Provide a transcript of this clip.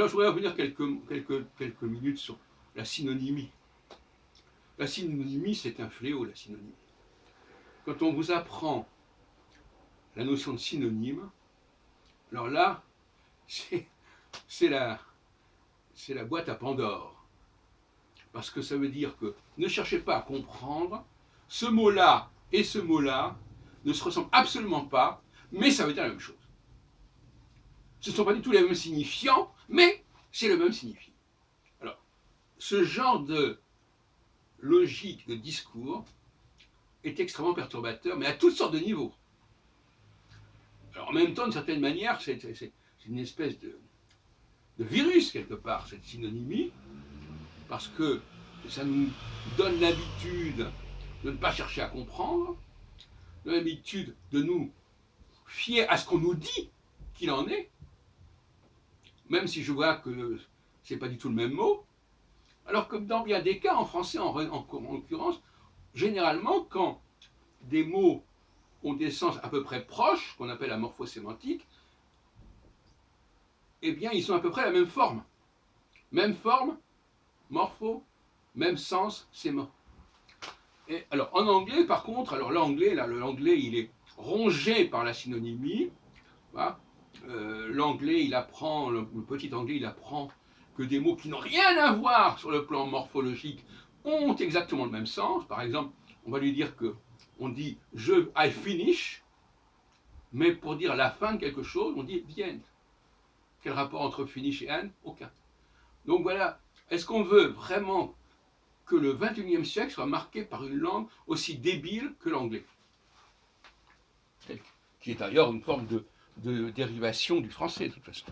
Alors, je voudrais revenir quelques minutes sur la synonymie. La synonymie, c'est un fléau, la synonymie. Quand on vous apprend la notion de synonyme, alors là, c'est la boîte à Pandore. Parce que ça veut dire que ne cherchez pas à comprendre, ce mot-là et ce mot-là ne se ressemblent absolument pas, mais ça veut dire la même chose. Ce ne sont pas du tout les mêmes signifiants, mais c'est le même signifiant. Alors, ce genre de logique de discours est extrêmement perturbateur, mais à toutes sortes de niveaux. Alors, en même temps, d'une certaine manière, c'est une espèce de virus, quelque part, cette synonymie, parce que ça nous donne l'habitude de ne pas chercher à comprendre, l'habitude de nous fier à ce qu'on nous dit qu'il en est, même si je vois que c'est pas du tout le même mot, alors que dans bien des cas, en français en l'occurrence, généralement, quand des mots ont des sens à peu près proches, qu'on appelle la morphosémantique, eh bien, ils ont à peu près la même forme. Même forme, morpho, même sens, séma. Et alors, en anglais, par contre, alors l'anglais, il est rongé par la synonymie. Voilà. L'anglais, le petit anglais, il apprend que des mots qui n'ont rien à voir sur le plan morphologique ont exactement le même sens. Par exemple, on va lui dire que on dit I finish, mais pour dire la fin de quelque chose, on dit the end. Quel rapport entre finish et end? Aucun. Donc voilà, est-ce qu'on veut vraiment que le XXIe siècle soit marqué par une langue aussi débile que l'anglais, qui est d'ailleurs une forme de dérivation du français, de toute façon.